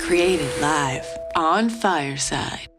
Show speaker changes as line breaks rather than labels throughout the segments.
Created live on Fireside.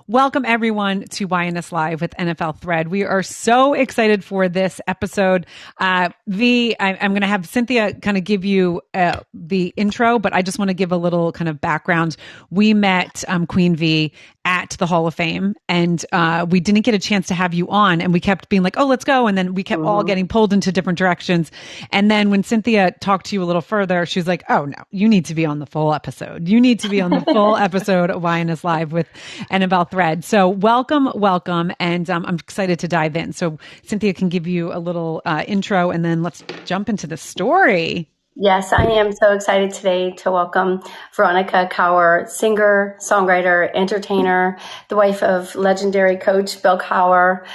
Welcome, everyone, to YNS Live with NFL Thread. We are so excited for this episode. I'm going to have Cynthia kind of give you the intro, but I just want to give a little kind of background. We met Queen V at the Hall of Fame, and we didn't get a chance to have you on, and we kept being like, oh, let's go. And then we kept all getting pulled into different directions. And then when Cynthia talked to you a little further, she was like, oh, no, you need to be on the full episode. You need to be on the full episode of YNS Live with NFL Thread. So welcome. And I'm excited to dive in. So Cynthia can give you a little intro, and then let's jump into the story.
Yes, I am so excited today to welcome Veronica Cowher, singer, songwriter, entertainer, the wife of legendary coach Bill Cowher.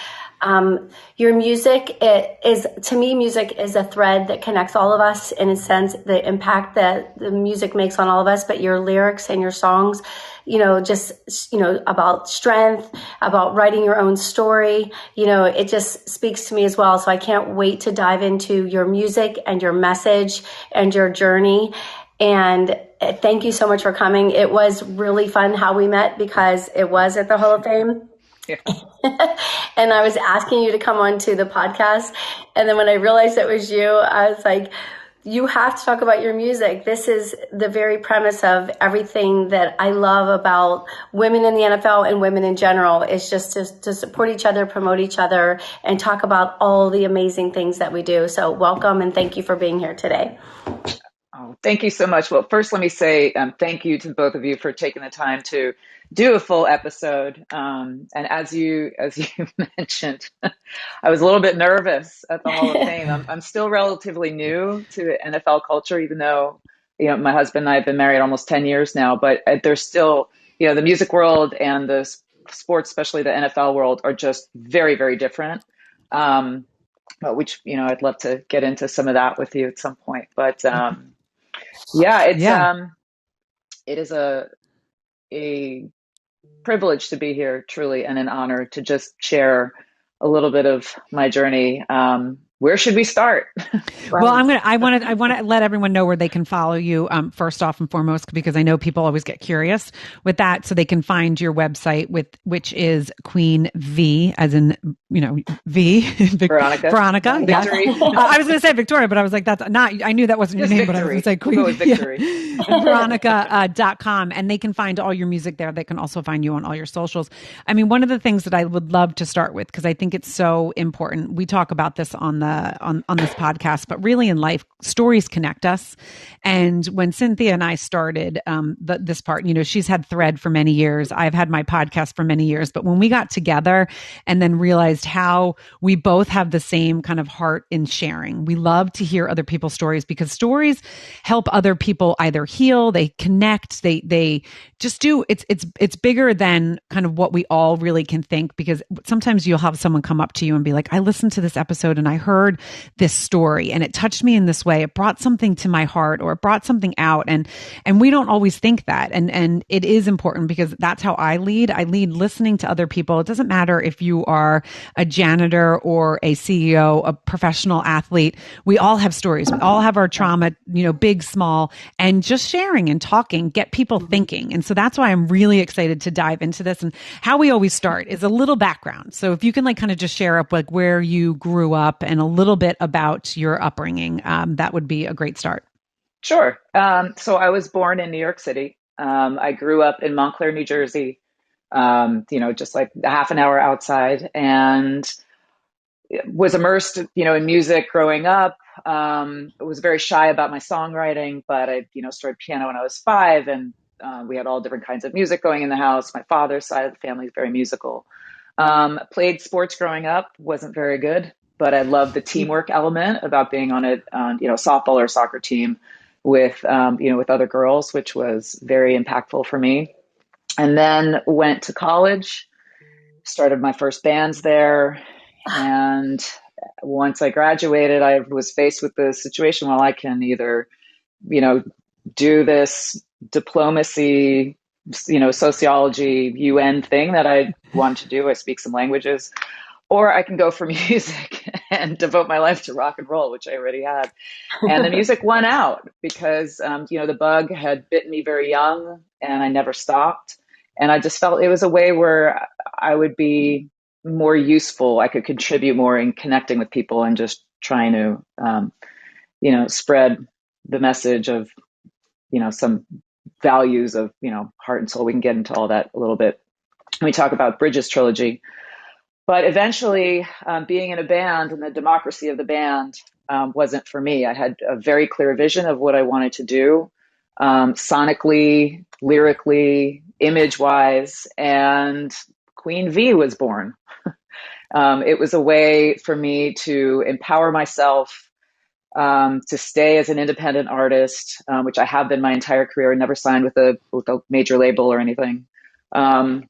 Your music to me, music is a thread that connects all of us in a sense, the impact that the music makes on all of us, but your lyrics and your songs, about strength, about writing your own story, it just speaks to me as well. So I can't wait to dive into your music and your message and your journey. And thank you so much for coming. It was really fun how we met because it was at the Hall of Fame. Yeah. And I was asking you to come on to the podcast. And then when I realized it was you, I was like, you have to talk about your music. This is the very premise of everything that I love about women in the NFL and women in general, is just to support each other, promote each other, and talk about all the amazing things that we do. So welcome, and thank you for being here today.
Oh, thank you so much. Well, first, let me say thank you to both of you for taking the time to do a full episode. And as you mentioned, I was a little bit nervous at the Hall of Fame. I'm still relatively new to NFL culture, even though my husband and I have been married almost 10 years now. But there's still the music world and the sports, especially the NFL world, are just very, very different. Which I'd love to get into some of that with you at some point. But it is a privilege to be here, truly, and an honor to just share a little bit of my journey. Where should we start?
Well, I want to let everyone know where they can follow you, first off and foremost, because I know people always get curious with that. So they can find your website which is Queen V, as in, V. Veronica.
Victory.
I was going to say Victoria, but I was like, that's not, I knew that wasn't
Just
your name,
Victory.
But I was going to say Queen.
We'll go with Victory.
Yeah. Veronica.com. And they can find all your music there. They can also find you on all your socials. I mean, one of the things that I would love to start with, because I think it's so important. We talk about this on this podcast, but really in life, stories connect us. And when Cynthia and I started this part, she's had Thread for many years. I've had my podcast for many years. But when we got together and then realized how we both have the same kind of heart in sharing, we love to hear other people's stories, because stories help other people either heal, they connect, they just do. It's bigger than kind of what we all really can think, because sometimes you'll have someone come up to you and be like, I listened to this episode and I heard this story and it touched me in this way. It brought something to my heart, or it brought something out. And we don't always think that. And it is important, because that's how I lead. I lead listening to other people. It doesn't matter if you are a janitor or a CEO, a professional athlete. We all have stories. We all have our trauma, big, small, and just sharing and talking, get people thinking. And so that's why I'm really excited to dive into this. And how we always start is a little background. So if you can kind of just share up where you grew up and a little bit about your upbringing, that would be a great start.
Sure. So I was born in New York City. I grew up in Montclair, New Jersey, just like a half an hour outside, and was immersed, in music growing up. I was very shy about my songwriting, but I, started piano when I was 5, and we had all different kinds of music going in the house. My father's side of the family is very musical. Played sports growing up, wasn't very good, but I loved the teamwork element about being on a, softball or soccer team with other girls, which was very impactful for me. And then went to college, started my first bands there. And once I graduated, I was faced with the situation, well, I can either, do this diplomacy, sociology, UN thing that I want to do. I speak some languages, or I can go for music. and devote my life to rock and roll, which I already had. And the music won out because, the bug had bitten me very young and I never stopped. And I just felt it was a way where I would be more useful. I could contribute more in connecting with people and just trying to, spread the message of, some values of, heart and soul. We can get into all that a little bit when we talk about Bridges trilogy. But eventually, being in a band and the democracy of the band wasn't for me. I had a very clear vision of what I wanted to do, sonically, lyrically, image-wise, and Queen V was born. It was a way for me to empower myself, to stay as an independent artist, which I have been my entire career. I never signed with a major label or anything. The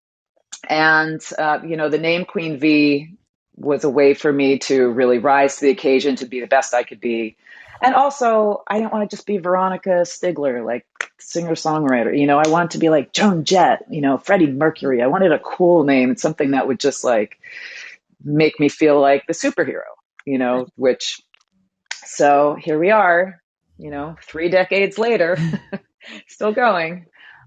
name Queen V was a way for me to really rise to the occasion, to be the best I could be. And also, I didn't want to just be Veronica Stigeler, like singer-songwriter. I wanted to be like Joan Jett, Freddie Mercury. I wanted a cool name, something that would just like make me feel like the superhero, so here we are, 3 decades later, still going.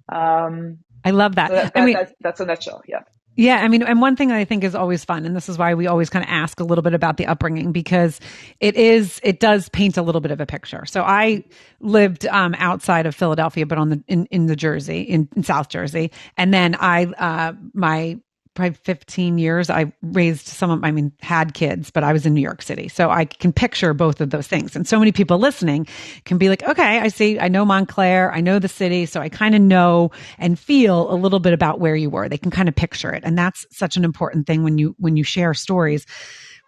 I love that.
So that's a nutshell. Yeah.
Yeah. I mean, and one thing that I think is always fun, and this is why we always kind of ask a little bit about the upbringing, because it does paint a little bit of a picture. So I lived outside of Philadelphia, but in the Jersey, in South Jersey. And then my probably 15 years, I raised had kids, but I was in New York City. So I can picture both of those things. And so many people listening can be like, okay, I know Montclair, I know the city. So I kind of know and feel a little bit about where you were. They can kind of picture it. And that's such an important thing when you share stories.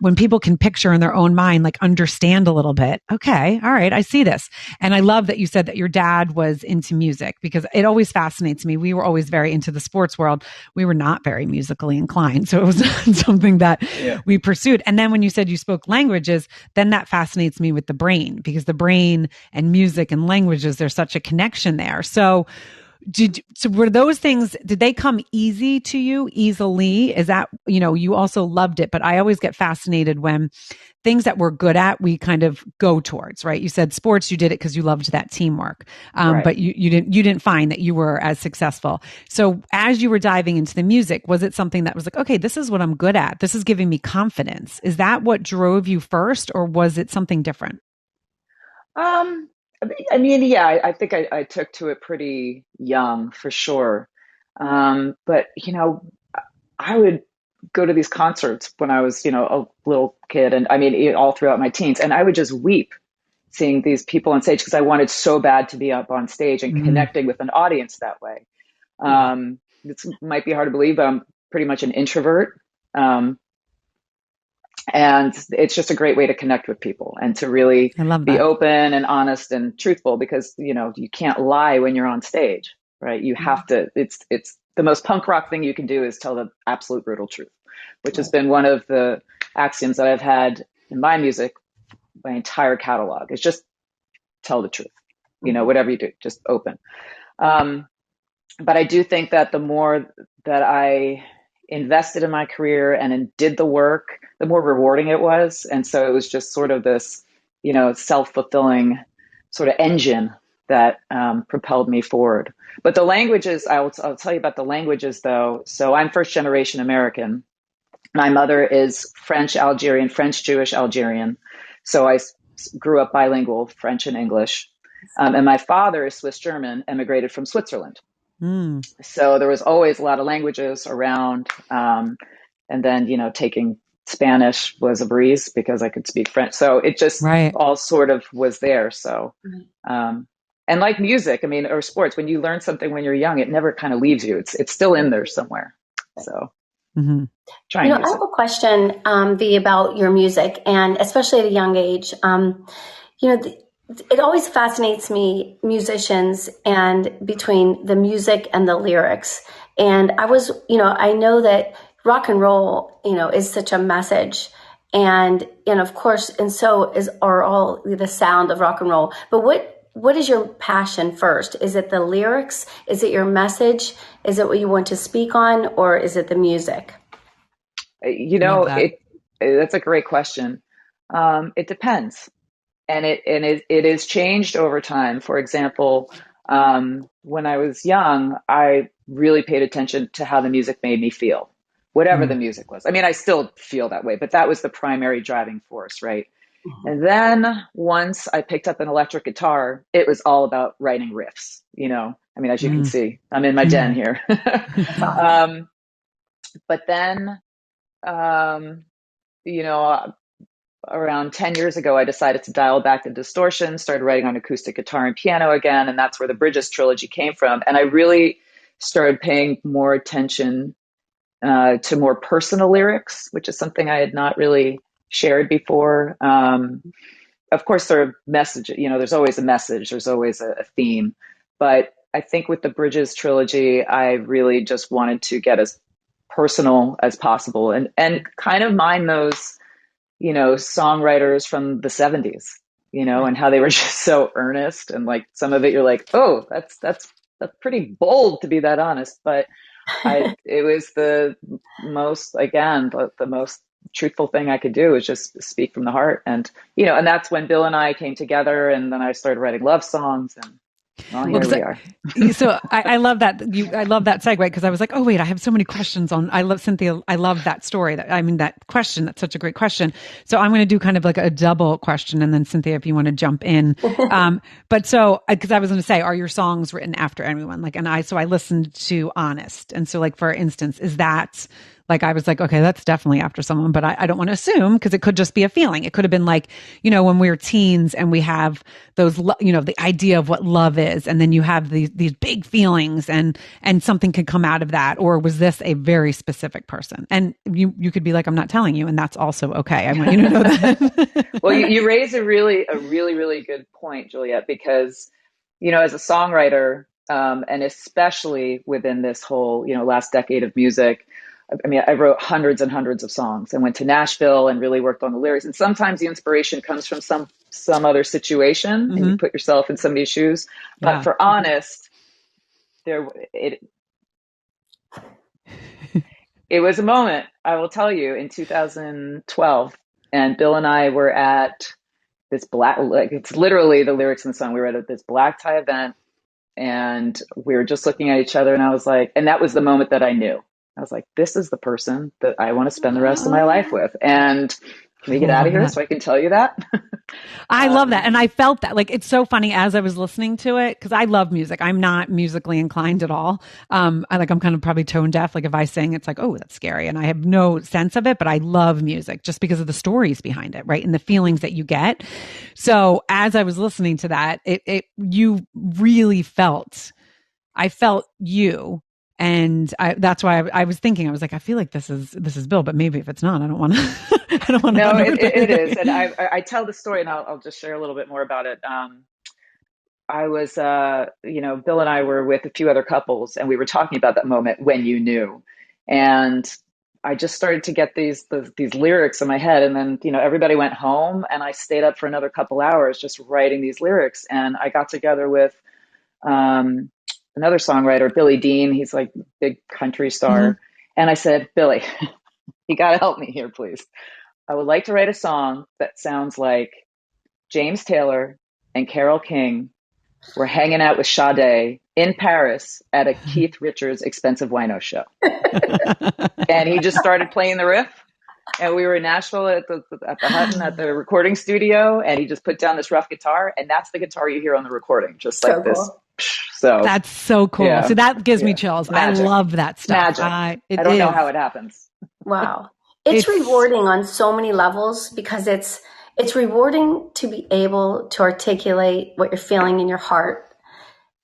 When people can picture in their own mind, like understand a little bit. Okay. All right. I see this. And I love that you said that your dad was into music, because it always fascinates me. We were always very into the sports world. We were not very musically inclined. So it was something that we pursued. And then when you said you spoke languages, then that fascinates me with the brain, because the brain and music and languages, there's such a connection there. So were those things, did they come easily? Is that, you also loved it, but I always get fascinated when things that we're good at, we kind of go towards, right? You said sports, you did it because you loved that teamwork.
Right.
But you didn't find that you were as successful. So as you were diving into the music, was it something that was like, okay, this is what I'm good at. This is giving me confidence. Is that what drove you first, or was it something different?
I think I took to it pretty young for sure. But, I would go to these concerts when I was, a little kid, and all throughout my teens, and I would just weep seeing these people on stage, because I wanted so bad to be up on stage and connecting with an audience that way. It might be hard to believe, but I'm pretty much an introvert. And it's just a great way to connect with people and to really be open and honest and truthful, because, you can't lie when you're on stage, right? You have to, it's the most punk rock thing you can do is tell the absolute brutal truth, which has been one of the axioms that I've had in my music, my entire catalog, is just tell the truth, whatever you do, just open. But I do think that the more that I invested in my career and did the work, the more rewarding it was. And so it was just sort of this, self-fulfilling sort of engine that propelled me forward. But the languages, I'll tell you about the languages though. So I'm first generation American. My mother is French Algerian, French Jewish Algerian. So I grew up bilingual, French and English. And my father is Swiss German, emigrated from Switzerland. So there was always a lot of languages around. And then, taking Spanish was a breeze because I could speak French. So it just all sort of was there. So, and like music, or sports, when you learn something when you're young, it never kind of leaves you. It's still in there somewhere. So
I have a question, V, about your music, and especially at a young age. It always fascinates me, musicians, and between the music and the lyrics. And I know that rock and roll, is such a message, and of course, and so are all the sound of rock and roll. But what is your passion first? Is it the lyrics? Is it your message? Is it what you want to speak on, or is it the music?
That's a great question. It depends. And it is changed over time. For example, when I was young, I really paid attention to how the music made me feel, whatever the music was. I mean, I still feel that way, but that was the primary driving force, right? And then once I picked up an electric guitar, it was all about writing riffs, you know. I mean, as you can see, I'm in my den here. But then, um, you know, around 10 years ago, I decided to dial back the distortion, started writing on acoustic guitar and piano again. And that's where the Bridges trilogy came from. And I really started paying more attention to more personal lyrics, which is something I had not really shared before. Of course, there are messages, you know, there's always a message, there's always a theme. But I think with the Bridges trilogy, I really just wanted to get as personal as possible and kind of mine those, you know, songwriters from the 70s, you know, and how they were just so earnest. And like some of it, you're like, oh, that's pretty bold to be that honest. But it was the most, again, the most truthful thing I could do is just speak from the heart. And, you know, and that's when Bill and I came together, and then I started writing love songs, and well, here we are.
So I love that I love that segue, because I was like, oh wait, I have so many questions on. I love Cynthia. I love that story. That question. That's such a great question. So I'm going to do kind of like a double question, and then Cynthia, if you want to jump in. But so because I was going to say, are your songs written after anyone? Like, so I listened to Honest, and so like for instance, is that. Like, I was like, okay, that's definitely after someone, but I don't want to assume, because it could just be a feeling. It could have been like, you know, when we were teens and we have those, you know, the idea of what love is, and then you have these big feelings, and something could come out of that. Or was this a very specific person? And you could be like, I'm not telling you, and that's also okay. I want you to know that.
Well, you raise a really, really good point, Juliet, because, you know, as a songwriter, and especially within this whole, you know, last decade of music, I mean, I wrote hundreds and hundreds of songs and went to Nashville and really worked on the lyrics. And sometimes the inspiration comes from some other situation, and you put yourself in somebody's shoes. But for Honest, it was a moment, I will tell you, in 2012. And Bill and I were at this it's literally the lyrics in the song. We were at this black tie event, and we were just looking at each other. And I was like, and that was the moment that I knew. I was like, this is the person that I want to spend the rest of my life with. And can we get out of here so I can tell you that?
I love that. And I felt that. Like, it's so funny as I was listening to it, because I love music. I'm not musically inclined at all. I'm kind of probably tone deaf. Like, if I sing, it's like, oh, that's scary. And I have no sense of it, but I love music just because of the stories behind it, right? And the feelings that you get. So as I was listening to that, you really I felt you. And that's why I was thinking, I was like, I feel like this is Bill, but maybe if it's not, I don't want to. I don't want to.
No, it is, and I tell the story, and I'll just share a little bit more about it. I was, you know, Bill and I were with a few other couples, and we were talking about that moment when you knew, and I just started to get these lyrics in my head, and then, you know, everybody went home, and I stayed up for another couple hours just writing these lyrics, and I got together with. Another songwriter, Billy Dean. He's like a big country star. And I said, Billy, you got to help me here, please. I would like to write a song that sounds like James Taylor and Carole King were hanging out with Sade in Paris at a Keith Richards expensive wino show. And he just started playing the riff. And we were in Nashville at the Hutton at the recording studio. And he just put down this rough guitar. And that's the guitar you hear on the recording, just so like this. Cool. So
that's so cool. Yeah. So that gives me chills. Magic. I love that stuff.
Magic. I don't know how it happens.
Wow. It's rewarding on so many levels, because it's rewarding to be able to articulate what you're feeling in your heart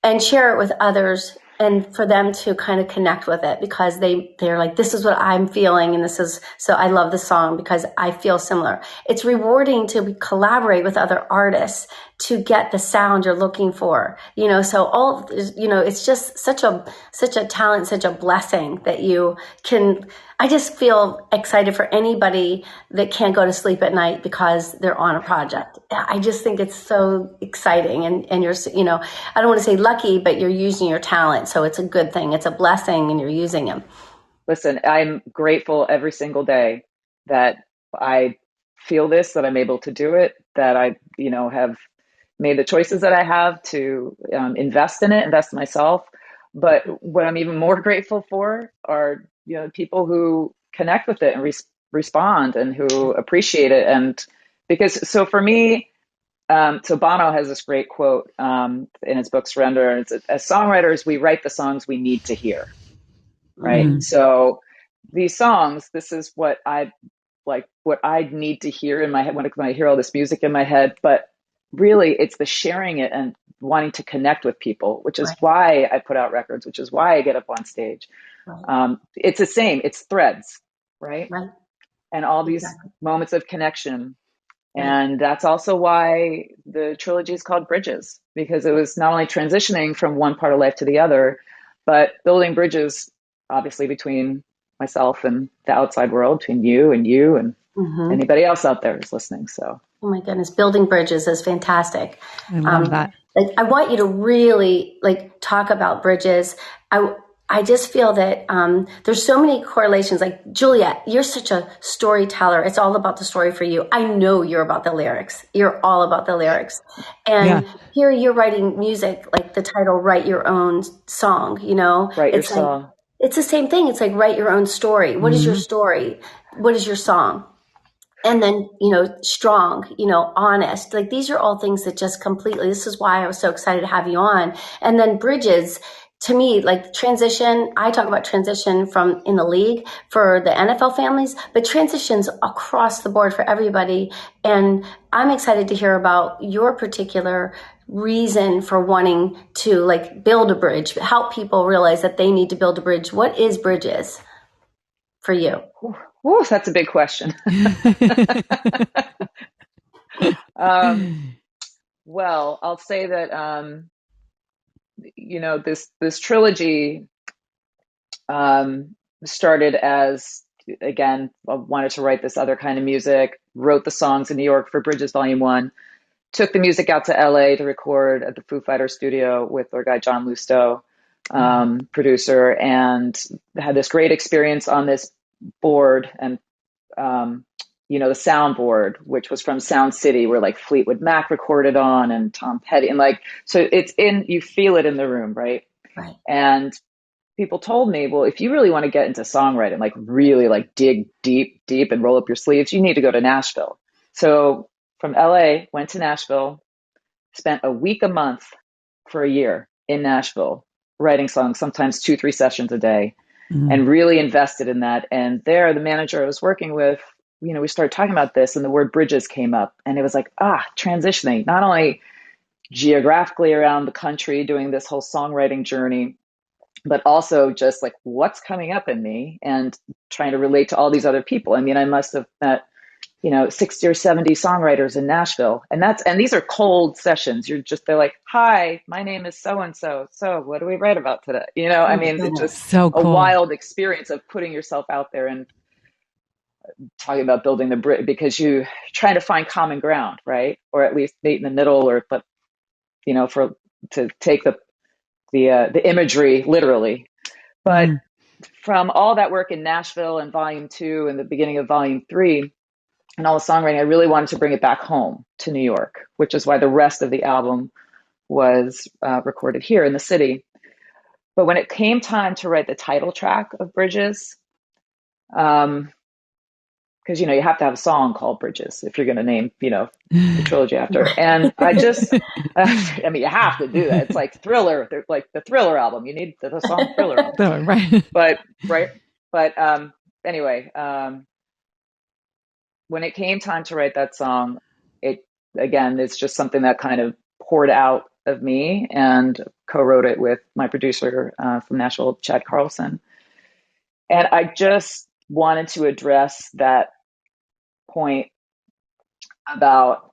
and share it with others, and for them to kind of connect with it, because they're like, this is what I'm feeling. And so I love the song because I feel similar. It's rewarding to collaborate with other artists to get the sound you're looking for, you know, so it's just such a talent, such a blessing that you can. I just feel excited for anybody that can't go to sleep at night because they're on a project. I just think it's so exciting, and you're, you know, I don't want to say lucky, but you're using your talent. So it's a good thing. It's a blessing, and you're using them.
Listen, I'm grateful every single day that I feel this, that I'm able to do it, that I, have made the choices that I have to invest in it, invest in myself. But what I'm even more grateful for are, people who connect with it and respond and who appreciate it. And because, so for me, so Bono has this great quote in his book Surrender. It's, as songwriters, we write the songs we need to hear, right?
Mm-hmm.
So these songs, this is what I need to hear in my head when I hear all this music in my head. But really, it's the sharing it and wanting to connect with people, which is why I put out records, which is why I get up on stage. It's the same. It's threads, right? And all these moments of connection. And that's also why the trilogy is called Bridges, because it was not only transitioning from one part of life to the other, but building bridges, obviously, between myself and the outside world, between you and anybody else out there who's listening. So,
oh my goodness, building bridges is fantastic.
I love that.
I want you to really talk about bridges. I just feel that there's so many correlations. Like, Juliet, you're such a storyteller. It's all about the story for you. I know you're about the lyrics. You're all about the lyrics. And here you're writing music, like the title, Write Your Own Song,
Write your song.
It's the same thing. It's like, write your own story. What is your story? What is your song? And then, strong, honest, like these are all things that just completely, this is why I was so excited to have you on. And then bridges, to me, like transition, I talk about transition from in the league for the NFL families, but transitions across the board for everybody. And I'm excited to hear about your particular reason for wanting to build a bridge, help people realize that they need to build a bridge. What is bridges for you?
Ooh, that's a big question. Well, I'll say that, this trilogy started as, again, I wanted to write this other kind of music, wrote the songs in New York for Bridges Volume 1, took the music out to LA to record at the Foo Fighters studio with our guy, John Lusto, producer, and had this great experience on this board and the soundboard, which was from Sound City, where Fleetwood Mac recorded on and Tom Petty, and so you feel it in the room, right?
Right.
And people told me, well, if you really want to get into songwriting, really dig deep and roll up your sleeves, you need to go to Nashville. So from LA, went to Nashville, spent a week, a month for a year in Nashville, writing songs, sometimes 2-3 sessions a day, and really invested in that. And there, the manager I was working with, we started talking about this and the word bridges came up, and it was transitioning, not only geographically around the country, doing this whole songwriting journey, but also just what's coming up in me and trying to relate to all these other people. I mean, I must have met, 60 or 70 songwriters in Nashville. And these are cold sessions. They're like, hi, my name is so-and-so. So what do we write about today? I mean, it's just
so cool.
A wild experience of putting yourself out there and talking about building the bridge, because you trying to find common ground, right? Or at least meet in the middle, to take the imagery literally. But from all that work in Nashville and Volume 2 and the beginning of Volume 3 and all the songwriting, I really wanted to bring it back home to New York, which is why the rest of the album was recorded here in the city. But when it came time to write the title track of Bridges, because you have to have a song called Bridges if you're going to name the trilogy after. And I just I mean, you have to do that. It's like Thriller. They're like the Thriller album. You need the song Thriller album.
Right.
But anyway, when it came time to write that song, it's just something that kind of poured out of me, and co-wrote it with my producer from Nashville, Chad Carlson. And I just wanted to address that point about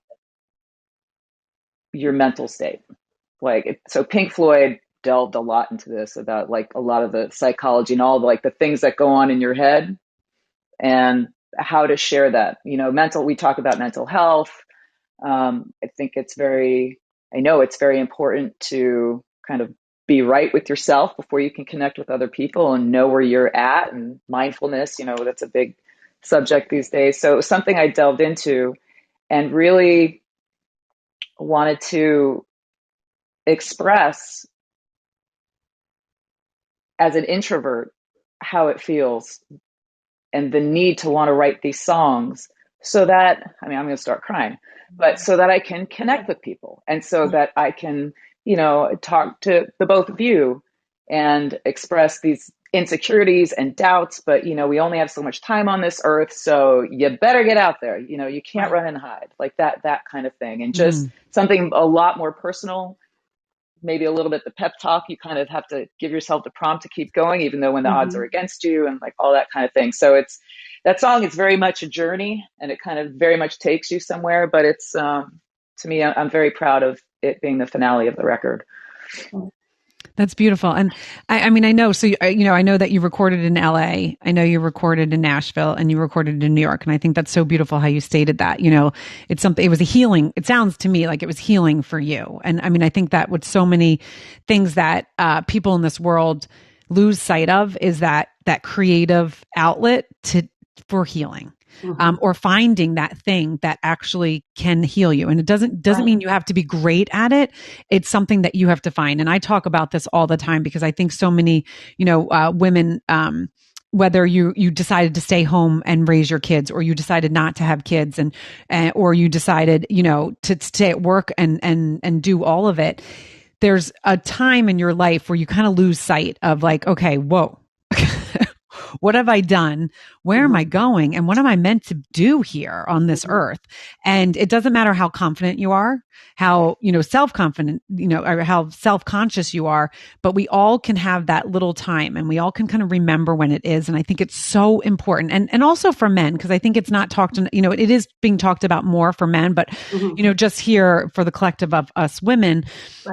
your mental state. So Pink Floyd delved a lot into this, about a lot of the psychology and all the things that go on in your head and how to share that. We talk about mental health. I know it's very important to kind of be right with yourself before you can connect with other people and know where you're at, and mindfulness, that's a big subject these days. So it was something I delved into and really wanted to express as an introvert how it feels and the need to want to write these songs so that, I mean, I'm going to start crying, but so that I can connect with people and so that I can, talk to the both of you and express these insecurities and doubts. But, we only have so much time on this earth. So you better get out there. You can't run and hide, like that kind of thing. And just something a lot more personal, maybe a little bit the pep talk. You kind of have to give yourself the prompt to keep going, even though when the odds are against you and like all that kind of thing. So that song is very much a journey and it kind of very much takes you somewhere, but it's, to me, I'm very proud of it being the finale of the record.
That's beautiful. And I mean, I know, so, I know that you recorded in LA. I know you recorded in Nashville and you recorded in New York. And I think that's so beautiful how you stated that, it's something, it was a healing. It sounds to me like it was healing for you. And I mean, I think that with so many things that people in this world lose sight of is that creative outlet for healing. Or finding that thing that actually can heal you. And it doesn't mean you have to be great at it. It's something that you have to find. And I talk about this all the time because I think so many, women, whether you decided to stay home and raise your kids, or you decided not to have kids and or you decided, to stay at work and do all of it. There's a time in your life where you kind of lose sight of like, okay, whoa. What have I done? Where am I going? And what am I meant to do here on this earth? And it doesn't matter how confident you are, how, self-confident, or how self-conscious you are, but we all can have that little time and we all can kind of remember when it is. And I think it's so important. And also for men, because I think it's not talked, it is being talked about more for men, but, just here for the collective of us women,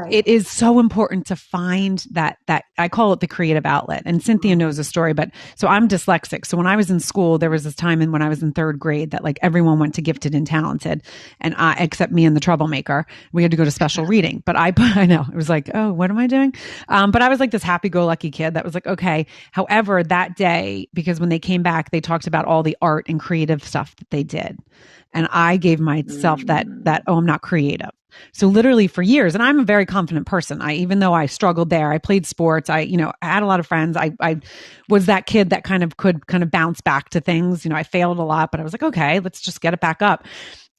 it is so important to find that I call it the creative outlet. And Cynthia knows the story, but so I'm dyslexic. So when I was in school, there was this time when I was in third grade that like everyone went to gifted and talented and except me and the troublemaker, we had to go to special reading. But I know it was like, oh, what am I doing? But I was like this happy-go-lucky kid that was like, okay. However, that day, because when they came back, they talked about all the art and creative stuff that they did. And I gave myself that, oh, I'm not creative. So literally for years, and I'm a very confident person. Even though I struggled there, I played sports. I had a lot of friends. I was that kid that could bounce back to things. I failed a lot, but I was like, okay, let's just get it back up.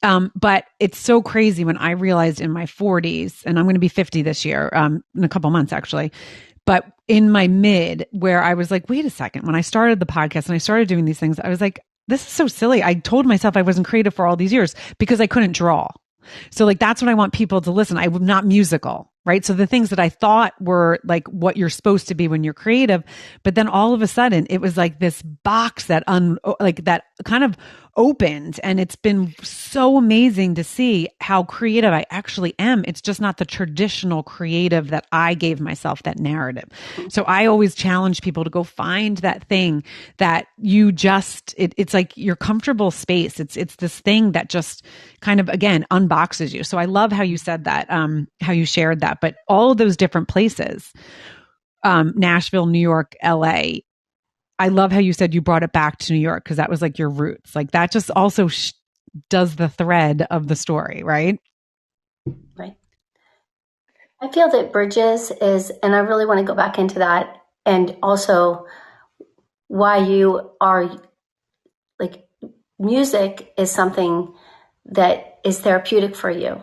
But it's so crazy when I realized in my 40s, and I'm going to be 50 this year, in a couple months actually, but in my mid where I was like, wait a second, when I started the podcast and I started doing these things, I was like, this is so silly. I told myself I wasn't creative for all these years because I couldn't draw. So like, that's what I want people to listen. I'm not musical, right? So the things that I thought were like what you're supposed to be when you're creative, but then all of a sudden it was like this box that that kind of opened. And it's been so amazing to see how creative I actually am. It's just not the traditional creative that I gave myself, that narrative. So I always challenge people to go find that thing that you just, it's like your comfortable space. It's this thing that just kind of, again, unboxes you. So I love how you said that, how you shared that, but all of those different places, Nashville, New York, LA, I love how you said you brought it back to New York because that was like your roots. Like that just also does the thread of the story, right?
Right. I feel that Bridges is, and I really want to go back into that, and also why you are like, music is something that is therapeutic for you,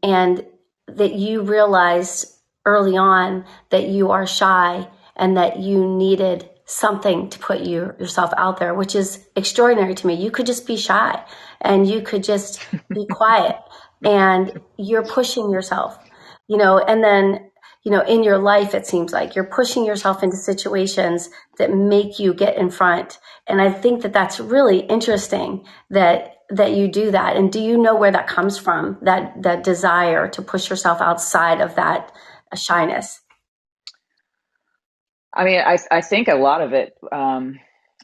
and that you realized early on that you are shy and that you needed something to put yourself out there, which is extraordinary to me. You could just be shy and you could just be quiet and you're pushing yourself, and then, in your life, it seems like you're pushing yourself into situations that make you get in front. And I think that that's really interesting that you do that. And do you know where that comes from? That desire to push yourself outside of that shyness?
I mean, I think a lot of it,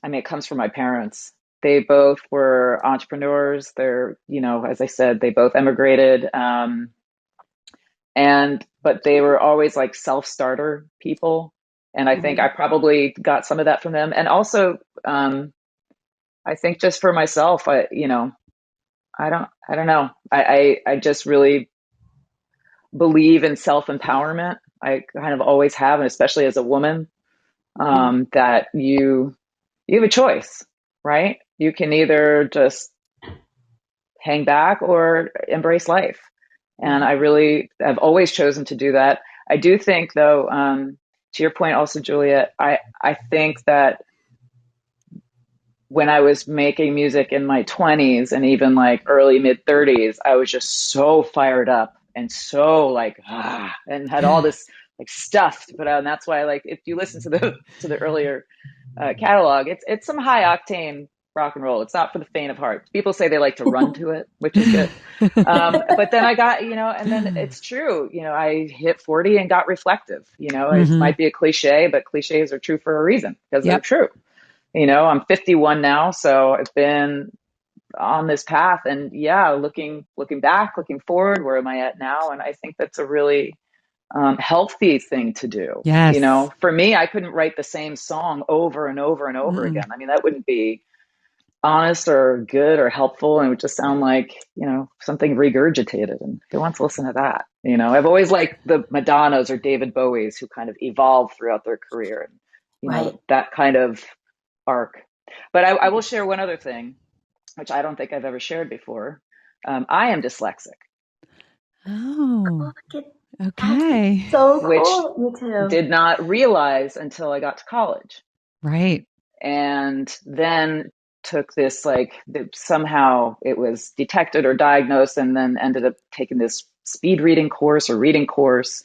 it comes from my parents. They both were entrepreneurs. They're, as I said, they both emigrated. But they were always like self-starter people. And I think I probably got some of that from them. And also, I think just for myself, I don't know. I just really believe in self-empowerment. I kind of always have, and especially as a woman, that you have a choice, right? You can either just hang back or embrace life. And I really have always chosen to do that. I do think, though, to your point also, Juliet, I think that when I was making music in my 20s and even like early mid 30s, I was just so fired up and so like and had all this like stuff to put out. And that's why, like, if you listen to the earlier catalog, it's some high octane rock and roll. It's not for the faint of heart. People say they like to run to it, which is good. But then I got, and then it's true. I hit 40 and got reflective. It might be a cliche, but cliches are true for a reason because they're true. I'm 51 now, so I've been on this path, and looking back, looking forward, where am I at now? And I think that's a really healthy thing to do.
Yes.
For me, I couldn't write the same song over and over and over again. I mean, that wouldn't be honest or good or helpful, and it would just sound like, something regurgitated. And who wants to listen to that? I've always liked the Madonnas or David Bowies who kind of evolved throughout their career, and that kind of arc. But I will share one other thing, which I don't think I've ever shared before. I am dyslexic.
Oh, okay.
So cool.
Which
Me too.
did not realize until I got to college.
Right.
And then took this, somehow it was detected or diagnosed, and then ended up taking this speed reading course or reading course.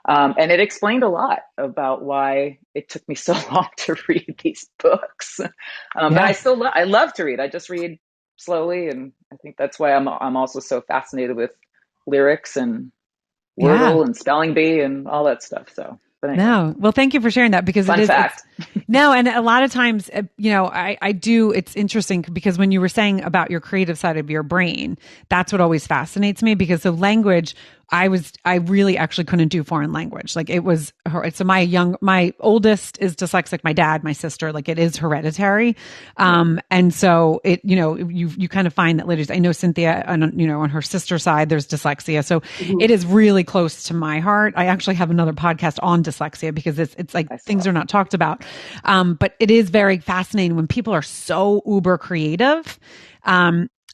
And it explained a lot about why it took me so long to read these books. But I love to read. I just read slowly, and I think that's why I'm also so fascinated with lyrics and Wordle and spelling bee and all that stuff. So, but anyway.
No, well, thank you for sharing that, because
Fun fact.
No, and a lot of times, I do. It's interesting because when you were saying about your creative side of your brain, that's what always fascinates me, because the language, I really actually couldn't do foreign language. Like, it was, so my oldest is dyslexic, my dad, my sister, like, it is hereditary. And so you kind of find that ladies, I know Cynthia, on her sister's side, there's dyslexia. So it is really close to my heart. I actually have another podcast on dyslexia because it's like things are not talked about. But it is very fascinating when people are so uber creative.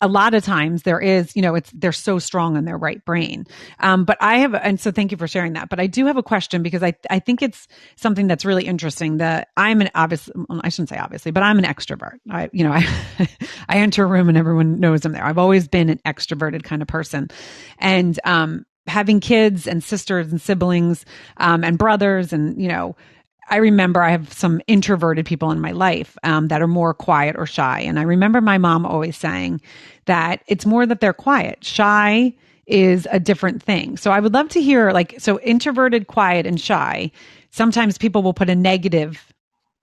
A lot of times there is, they're so strong in their right brain. But and so thank you for sharing that. But I do have a question, because I think it's something that's really interesting, that I shouldn't say obviously, but I'm an extrovert. I enter a room and everyone knows I'm there. I've always been an extroverted kind of person. And, having kids and sisters and siblings, and brothers, and, I remember I have some introverted people in my life that are more quiet or shy. And I remember my mom always saying that it's more that they're quiet. Shy is a different thing. So I would love to hear, so introverted, quiet, and shy. Sometimes people will put a negative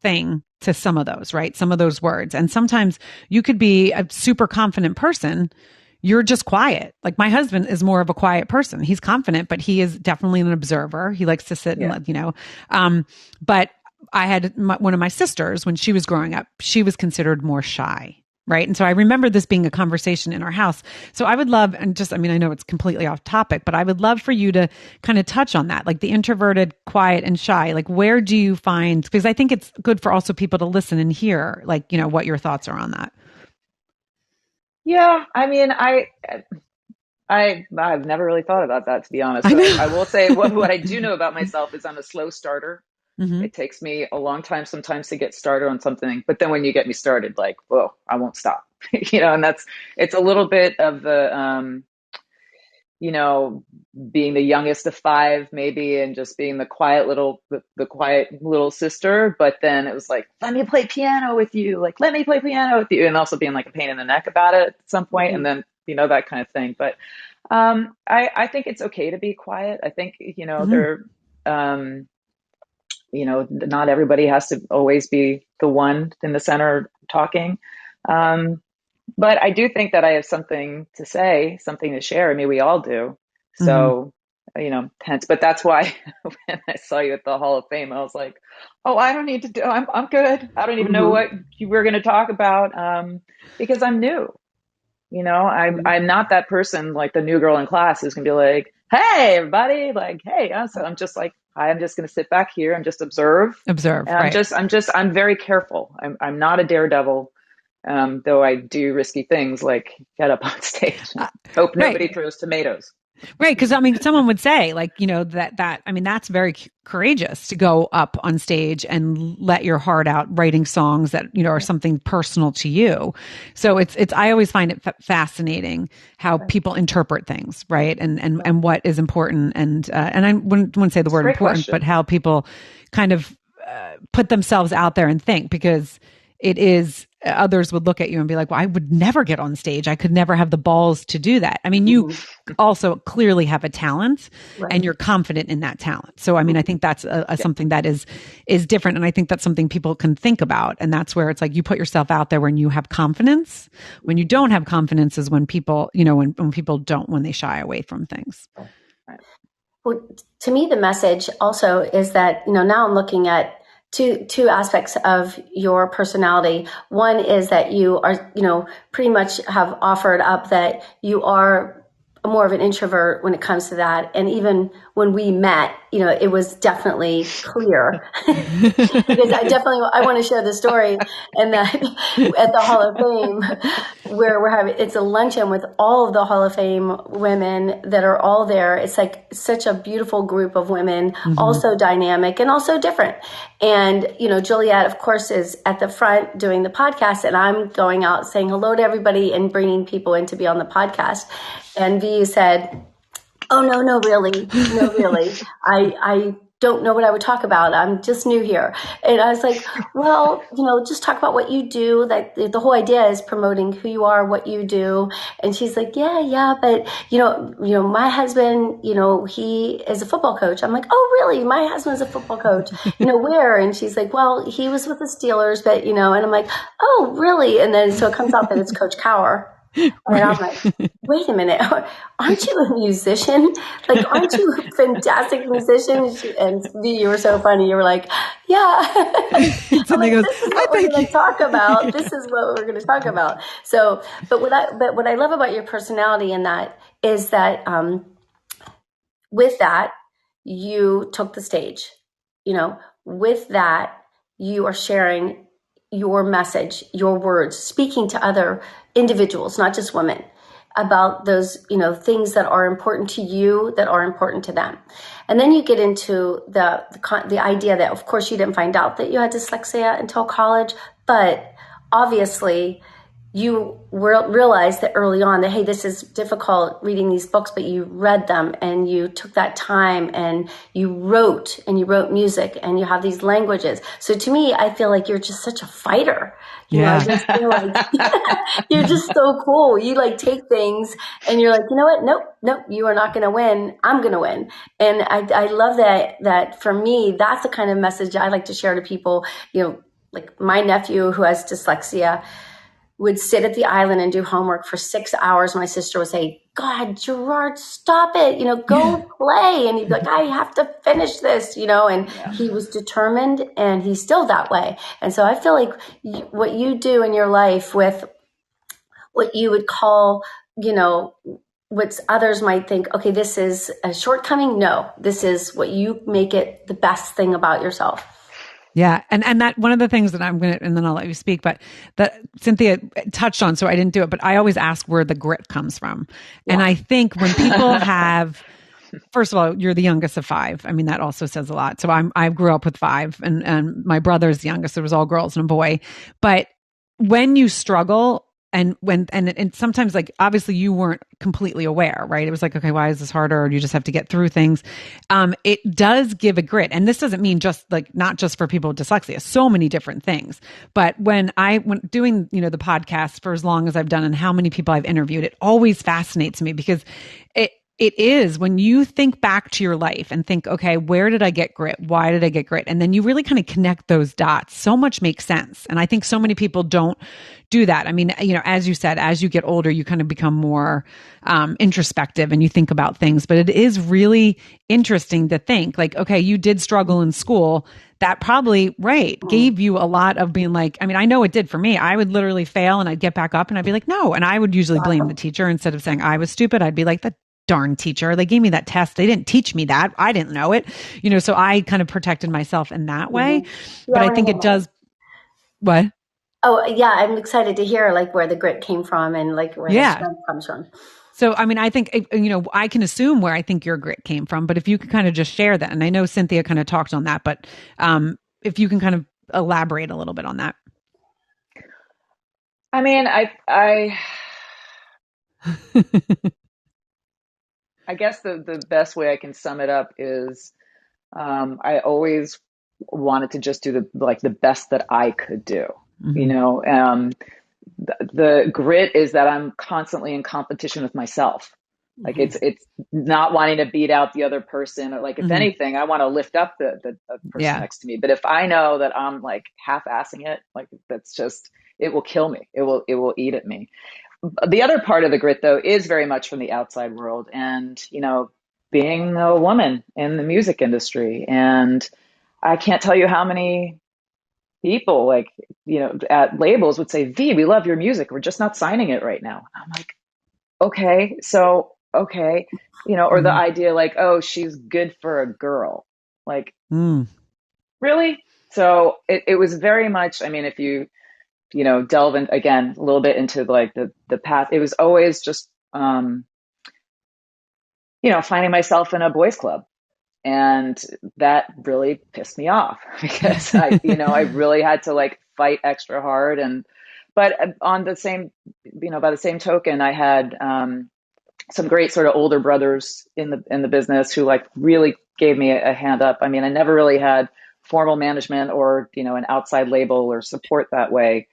thing to some of those, right? Some of those words. And sometimes you could be a super confident person. You're just quiet. Like, my husband is more of a quiet person. He's confident, but he is definitely an observer. He likes to sit and but I had one of my sisters, when she was growing up, she was considered more shy. Right. And so I remember this being a conversation in our house. So I would love, and just, I know it's completely off topic, but I would love for you to kind of touch on that, like the introverted, quiet, and shy. Like, where do you find, because I think it's good for also people to listen and hear, what your thoughts are on that.
Yeah, I've never really thought about that, to be honest. I will say what I do know about myself is I'm a slow starter. It takes me a long time sometimes to get started on something, but then when you get me started, like, whoa, I won't stop. And it's a little bit of the being the youngest of five, maybe, and just being the quiet little sister. But then it was like, let me play piano with you, and also being like a pain in the neck about it at some point, and then that kind of thing. But I think it's okay to be quiet. I think not everybody has to always be the one in the center talking. But I do think that I have something to say, something to share. I mean, we all do. So tense. But that's why when I saw you at the Hall of Fame, I was like, oh, I don't need to do, I'm good. I don't even know what you were going to talk about, because I'm new. I'm not that person like the new girl in class who's gonna be like, hey, everybody, like, hey. So I'm just like, I'm just gonna sit back here and just observe.
Observe,
And
right.
I'm very careful. I'm not a daredevil, though I do risky things like get up on stage and hope nobody
Right.
throws tomatoes.
Right. Because I mean, someone would say, like, I mean, that's very courageous to go up on stage and let your heart out writing songs that, are something personal to you. So I always find it fascinating how people interpret things, right? And what is important. And I wouldn't say the word important,
Question.
but how people kind of put themselves out there and think, because it is, others would look at you and be like, well, I would never get on stage. I could never have the balls to do that. I mean, you also clearly have a talent, and you're confident in that talent. So, I mean, I think that's something that is different. And I think that's something people can think about. And that's where it's like, you put yourself out there when you have confidence. When you don't have confidence is when people, when people don't, when they shy away from things.
Well, to me, the message also is that, now I'm looking at two aspects of your personality. One is that you are, pretty much have offered up that you are more of an introvert when it comes to that. And even when we met, it was definitely clear because I want to share the story, and that at the Hall of Fame, where it's a luncheon with all of the Hall of Fame women that are all there. It's like such a beautiful group of women, also dynamic and also different. And, Juliet, of course, is at the front doing the podcast, and I'm going out saying hello to everybody and bringing people in to be on the podcast. And V said, oh, no, really. No, really. I don't know what I would talk about. I'm just new here. And I was like, well, just talk about what you do. Like the whole idea is promoting who you are, what you do. And she's like, yeah, but my husband, he is a football coach. I'm like, oh, really? My husband's a football coach. Where? And she's like, well, he was with the Steelers, but and I'm like, oh, really? And then so it comes out that it's Coach Cowher. And I'm like, wait a minute, aren't you a musician? Like, aren't you a fantastic musician? And you were so funny. You were like, yeah. I'm like, this is what we're going to talk about. This is what we're going to talk about. So, but what I love about your personality in that is that with that, you took the stage. With that, you are sharing your message, your words, speaking to other individuals, not just women, about those, things that are important to you, that are important to them. And then you get into the idea that, of course, you didn't find out that you had dyslexia until college, but obviously you realized that early on that, hey, this is difficult reading these books, but you read them and you took that time and you wrote music and you have these languages. So to me, I feel like you're just such a fighter. I just feel like you're just so cool. You like take things and you're like, you know what? Nope, you are not going to win. I'm going to win. And I love that for me, that's the kind of message I like to share to people. Like my nephew who has dyslexia would sit at the island and do homework for 6 hours. My sister would say, God, Gerard, stop it, go play. And he'd be like, I have to finish this, and he was determined and he's still that way. And so I feel like what you do in your life with what you would call, what others might think, okay, this is a shortcoming. No, this is what you make it the best thing about yourself.
Yeah. And that one of the things that and then I'll let you speak, but that Cynthia touched on, so I didn't do it, but I always ask where the grit comes from. Yeah. And I think when people have, first of all, you're the youngest of 5. I mean, that also says a lot. So I grew up with 5 and my brother's the youngest. It was all girls and a boy. But when you struggle, and sometimes, like, obviously you weren't completely aware, right? It was like, okay, why is this harder? Or you just have to get through things. It does give a grit. And this doesn't mean just like, not just for people with dyslexia, so many different things. But when doing, the podcast for as long as I've done and how many people I've interviewed, it always fascinates me because It is when you think back to your life and think, okay, where did I get grit? Why did I get grit? And then you really kind of connect those dots. So much makes sense. And I think so many people don't do that. I mean, as you said, as you get older, you kind of become more introspective and you think about things. But it is really interesting to think like, okay, you did struggle in school. That probably, right, gave you a lot of being like, I mean, I know it did for me. I would literally fail and I'd get back up and I'd be like, no. And I would usually blame the teacher instead of saying I was stupid. I'd be like, that darn teacher. They gave me that test. They didn't teach me that. I didn't know it. So I kind of protected myself in that way. But I think it does. What?
Oh, yeah. I'm excited to hear like where the grit came from and like where the strength comes from.
So, I mean, I think, I can assume where I think your grit came from, but if you could kind of just share that, and I know Cynthia kind of talked on that, but if you can kind of elaborate a little bit on that.
I mean, I guess the best way I can sum it up is I always wanted to just do the best that I could do. Mm-hmm. The grit is that I'm constantly in competition with myself. Like it's not wanting to beat out the other person, or like if anything, I want to lift up the person next to me. But if I know that I'm like half-assing it, like that's just, it will kill me. It will eat at me. The other part of the grit, though, is very much from the outside world, and being a woman in the music industry. And I can't tell you how many people, like, at labels would say, "V, we love your music. We're just not signing it right now." I'm like, okay, so okay, or the idea like, "Oh, she's good for a girl." Like, really? So it was very much. I mean, if you delve in again a little bit into like the path, it was always just, finding myself in a boys club. And that really pissed me off because I really had to like fight extra hard. But on the same, by the same token, I had, some great sort of older brothers in the business who like really gave me a hand up. I mean, I never really had formal management or, an outside label or support that way.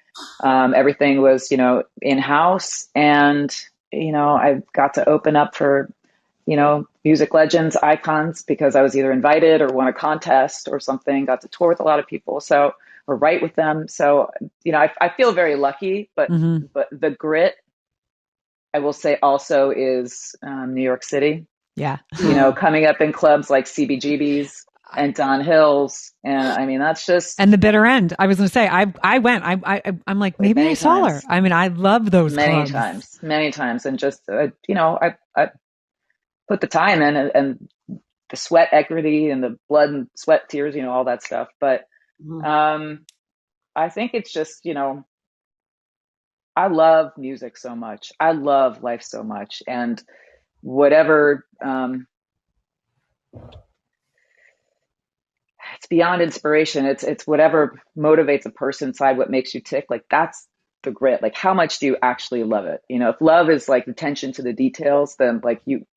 Everything was, in-house, and, I got to open up for, music legends, icons, because I was either invited or won a contest or something, got to tour with a lot of people. So, or write with them. So, I feel very lucky, but the grit, I will say also is, New York City.
Yeah.
Coming up in clubs like CBGB's and Don Hill's. And I mean, that's just.
And the bitter end. I was going to say, I went, I'm like, maybe I saw her. I mean, I love those
many
clubs.
many times. And just, I put the time in and the sweat equity and the blood and sweat, tears, all that stuff. But, I think it's just, I love music so much. I love life so much. And whatever, it's beyond inspiration. It's whatever motivates a person inside, what makes you tick. Like that's the grit. Like how much do you actually love it? If love is like attention to the details, then like you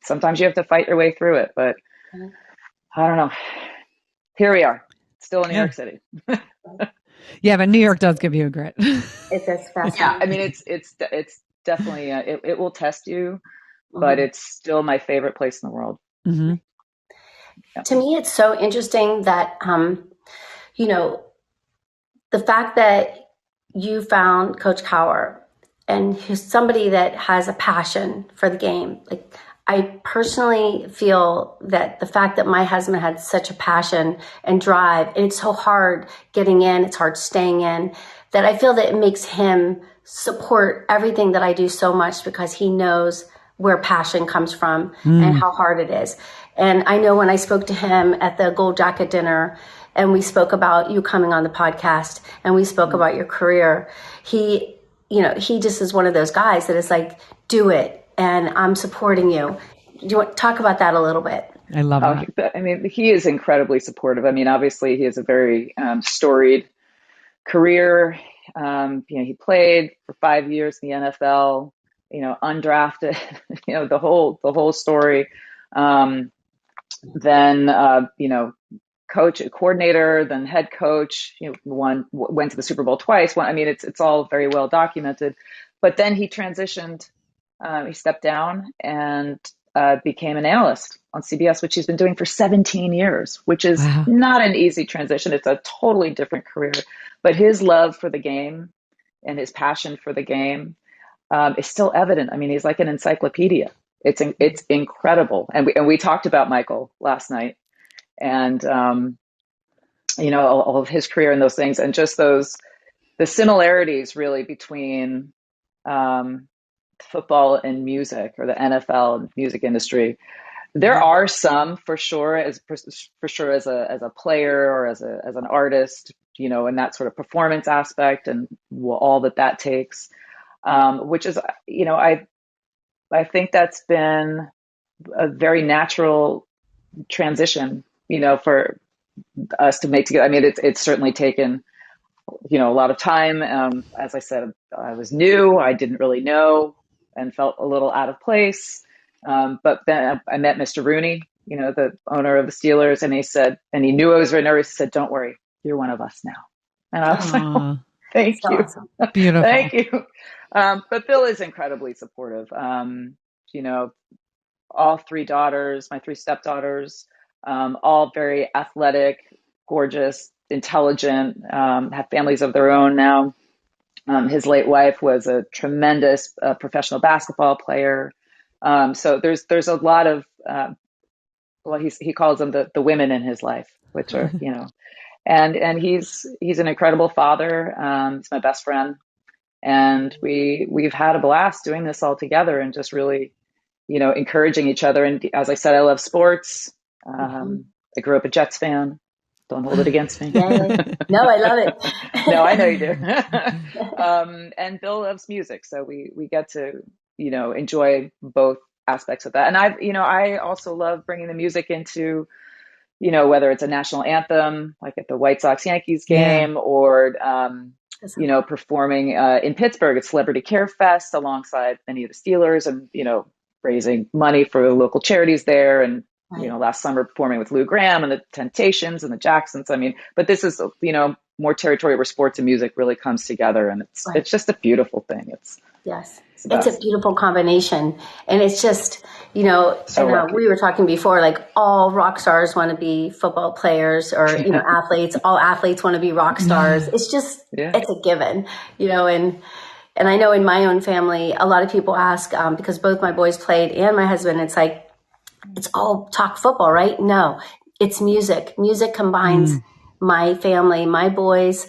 sometimes you have to fight your way through it. But I don't know. Here we are, still in New York City.
Yeah, but New York does give you a grit.
It's as fascinating.
Yeah, I mean, it's definitely it will test you, but it's still my favorite place in the world.
Mm-hmm.
Yeah. To me, it's so interesting that the fact that you found Coach Cowher and he's somebody that has a passion for the game. Like I personally feel that the fact that my husband had such a passion and drive, and it's so hard getting in, it's hard staying in, that I feel that it makes him support everything that I do so much because he knows where passion comes from and how hard it is. And I know when I spoke to him at the Gold Jacket dinner and we spoke about you coming on the podcast and we spoke about your career, he just is one of those guys that is like, do it. And I'm supporting you. Do you want to talk about that a little bit?
I love that.
I mean, he is incredibly supportive. I mean, obviously he has a very storied career. He played for 5 years in the NFL, undrafted, the whole story. Then, coach, coordinator, then head coach, went to the Super Bowl twice. I mean, it's all very well documented, but then he transitioned He stepped down and became an analyst on CBS, which he's been doing for 17 years, which is
Wow.
not an easy transition. It's a totally different career. But his love for the game and his passion for the game is still evident. I mean, he's like an encyclopedia. It's incredible. And we talked about Michael last night, and all of his career and those things, and just the similarities really between football and music, or the NFL and music industry. There are some for sure, as a player or as an artist, and that sort of performance aspect and all that takes, which is, I think that's been a very natural transition, for us to make together. I mean, it's certainly taken, a lot of time. As I said, I was new. I didn't really know and felt a little out of place. But then I met Mr. Rooney, the owner of the Steelers, and he knew I was very nervous. He said, "Don't worry, you're one of us now." And I was like, oh, "Thank you,
awesome.
Beautiful,
thank you." But Bill is incredibly supportive. All three daughters, my three stepdaughters, all very athletic, gorgeous, intelligent, have families of their own now. His late wife was a tremendous professional basketball player. So there's a lot of, he calls them the women in his life, which are, and he's an incredible father. He's my best friend, and we've had a blast doing this all together and just really, encouraging each other. And as I said, I love sports. I grew up a Jets fan. Don't hold it against me.
Yeah. No, I love it.
No, I know you do. And Bill loves music, so we get to, enjoy both aspects of that. And I also love bringing the music into, whether it's a national anthem, like at the White Sox Yankees game, or, performing in Pittsburgh at Celebrity Care Fest alongside many of the Steelers, and, raising money for local charities there. And last summer performing with Lou Gramm and the Temptations and the Jacksons. I mean, but this is, more territory where sports and music really comes together, and it's just a beautiful thing.
Yes, it's a beautiful combination, and it's just, we were talking before, like all rock stars want to be football players, or athletes. All athletes want to be rock stars. It's just it's a given, and I know in my own family, a lot of people ask, because both my boys played and my husband. It's like, it's all talk football, right? No, it's music. Music combines my family, my boys,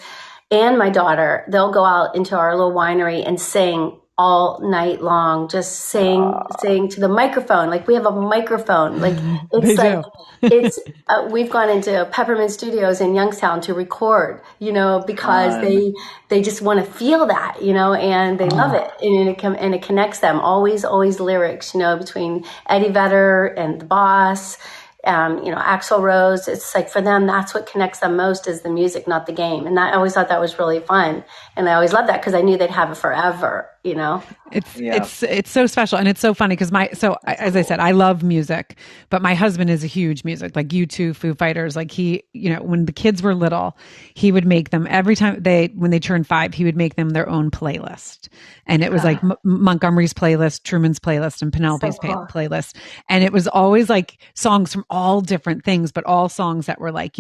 and my daughter. They'll go out into our little winery and sing all night long, just sing to the microphone. Like, we have a microphone. Like, we've gone into Peppermint Studios in Youngstown to record, because they just want to feel that, and they love it. And it connects them. Always lyrics, between Eddie Vedder and the Boss, Axl Rose. It's like, for them, that's what connects them most, is the music, not the game. And I always thought that was really fun. And I always loved that because I knew they'd have it forever,
It's so special. And it's so funny because as I said, I love music, but my husband is a huge music, like U2, Foo Fighters. Like, he, when the kids were little, he would make them every time when they turned 5, he would make them their own playlist. And it was like Montgomery's playlist, Truman's playlist, and Penelope's playlist. And it was always like songs from all different things, but all songs that were like,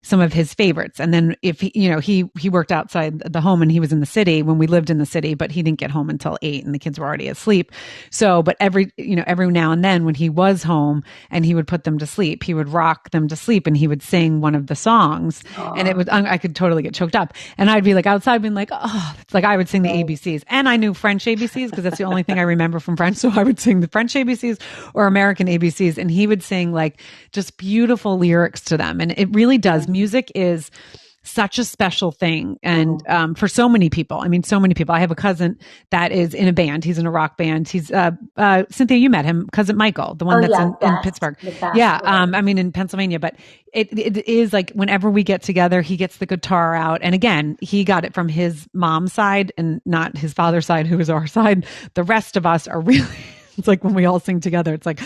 some of his favorites. And then if he worked outside the home, and he was in the city when we lived in the city, but he didn't get home until 8 and the kids were already asleep. So, but every now and then when he was home and he would put them to sleep, he would rock them to sleep and he would sing one of the songs. And it was, I could totally get choked up. And I'd be like outside being like, oh, it's like I would sing the ABCs, and I knew French ABCs because that's the only thing I remember from French. So I would sing the French ABCs or American ABCs, and he would sing like just beautiful lyrics to them. And it really does. Music is such a special thing. And for so many people, I have a cousin that is in a band. He's in a rock band. He's Cynthia, you met him, cousin Michael, the one that's in Pittsburgh. In Pennsylvania. But it is like, whenever we get together, he gets the guitar out. And again, he got it from his mom's side and not his father's side, who is our side. The rest of us are really, it's like when we all sing together, it's like,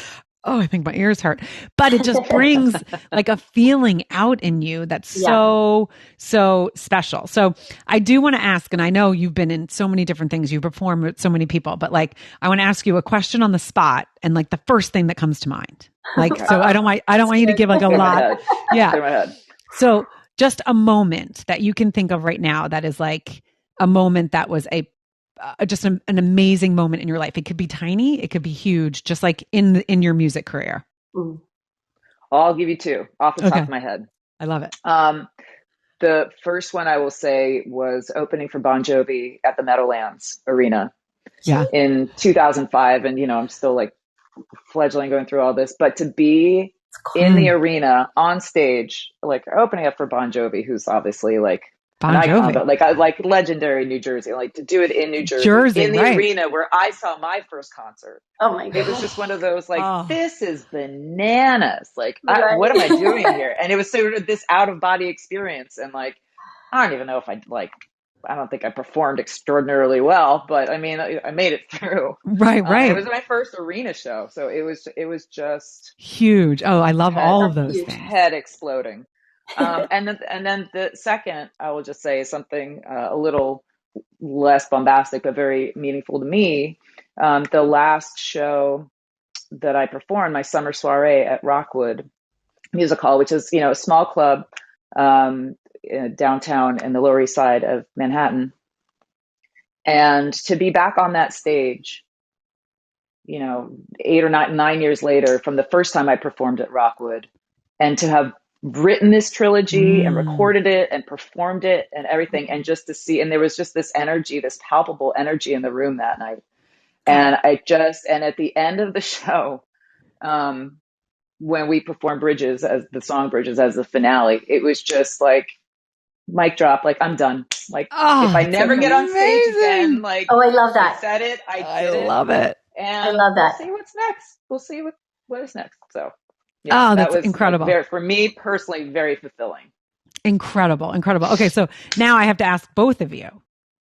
Oh, I think my ears hurt. But it just brings like a feeling out in you that's so, so special. So I do want to ask, and I know you've been in so many different things, you've performed with so many people, but like I want to ask you a question on the spot and like the first thing that comes to mind. Like, so I don't want you to give like a lot. Yeah.
Clear my head.
So just a moment that you can think of right now that is like a moment that was just an amazing moment in your life. It could be tiny, it could be huge, just like in your music career.
I'll give you two off the top of my head.
I love it.
The first one I will say was opening for Bon Jovi at the Meadowlands Arena in 2005. And, you know, I'm still like fledgling going through all this, but to be in the arena on stage, like opening up for Bon Jovi, who's obviously like
Bon Jovi,
but like legendary New Jersey, like to do it in New Jersey in the arena where I saw my first concert.
Oh my God.
It was just one of those like, this is bananas. Like, what am I doing here? And it was sort of this out of body experience. And like, I don't even know if I don't think I performed extraordinarily well, but I mean, I made it through.
Right.
It was my first arena show. So it was just
huge. Oh, I love all of those things.
Head exploding. And then the second, I will just say something a little less bombastic, but very meaningful to me. The last show that I performed, my summer soiree at Rockwood Music Hall, which is, you know, a small club downtown in the Lower East Side of Manhattan. And to be back on that stage, you know, 8 or 9 years later from the first time I performed at Rockwood, and to have written this trilogy and recorded it and performed it and everything, and just to see, and there was just this energy, this palpable energy in the room that night. And and at the end of the show, when we performed Bridges as the song Bridges as the finale, it was just like mic drop, like I'm done. Like if I never get on stage again, like
I love that.
I said it, I
love it.
And
I love that.
We'll see what's next. We'll see what is next. So
that's incredible.
Like, for me personally, very fulfilling.
Incredible. Okay, so now I have to ask both of you,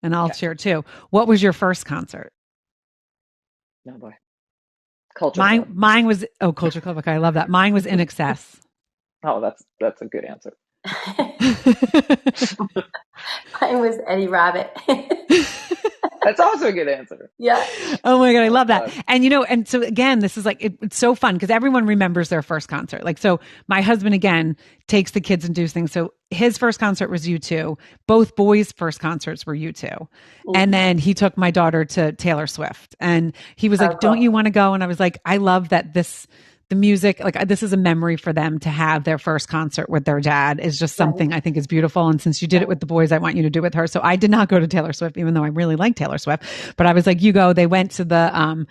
and I'll share too. What was your first concert?
Oh boy. Culture Club.
Mine was Culture Club. Okay, I love that. Mine was In Excess.
Oh, that's a good answer.
Mine was Eddie Rabbit.
That's also a good answer.
Yeah.
Oh my God, I love that. And you know, and so again, this is like, it's so fun because everyone remembers their first concert. Like, so my husband again takes the kids and does things. So his first concert was U2. Both boys' first concerts were U2. And then he took my daughter to Taylor Swift, and he was like, don't you want to go? And I was like, I love that the music, like this is a memory for them to have their first concert with their dad is just something I think is beautiful. And since you did it with the boys, I want you to do it with her. So I did not go to Taylor Swift, even though I really like Taylor Swift, but I was like, you go. They went to the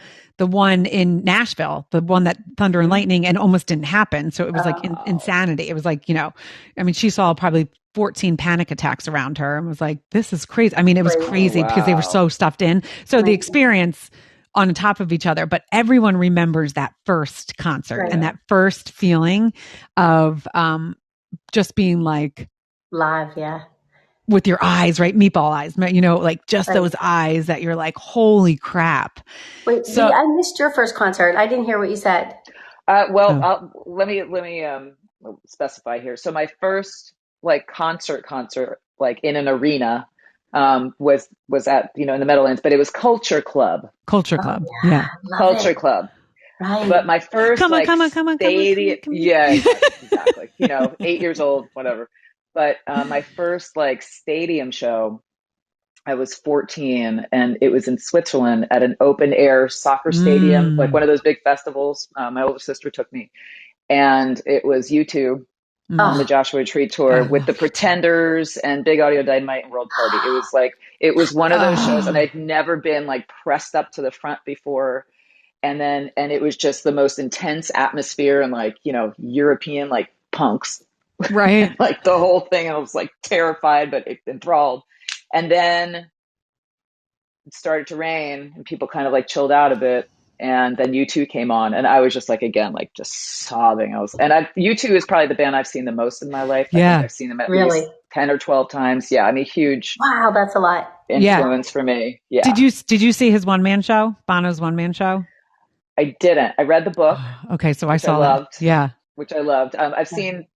one in Nashville, the one that Thunder and Lightning, and almost didn't happen. So it was like insanity. It was like, you know, I mean, she saw probably 14 panic attacks around her and was like, this is crazy. I mean, it was crazy because they were so stuffed in. So the experience on top of each other, but everyone remembers that first concert and that first feeling of just being like
live,
with your eyes, right? Meatball eyes, you know, like just those eyes that you're like, holy crap.
Wait, so I missed your first concert. I didn't hear what you said.
Let me specify here. So my first like concert, like in an arena, was at, you know, in the Meadowlands, but it was Culture Club.
Culture Club. Yeah.
Culture Club.
Right.
But my first
come on.
Yeah, exactly. You know, 8 years old, whatever. But my first like stadium show, I was 14, and it was in Switzerland at an open air soccer stadium, like one of those big festivals. My older sister took me, and it was U2 on the Joshua Tree tour with the Pretenders and Big Audio Dynamite and World Party. It was one of those shows, and I'd never been like pressed up to the front before. And it was just the most intense atmosphere, and like, you know, European like punks,
right?
Like the whole thing. I was like terrified, but enthralled. And then it started to rain, and people kind of like chilled out a bit. And then U2 came on, and I was just like, again, like just sobbing. U2 is probably the band I've seen the most in my life. I think I've seen them at least 10 or 12 times. Yeah. I mean, huge.
Wow. That's a lot.
Influence for me. Yeah.
Did you see his one-man show, Bono's one-man show?
I didn't. I read the book,
Okay, so I
which I
saw that.
loved,
Yeah.
which I loved. I've seen,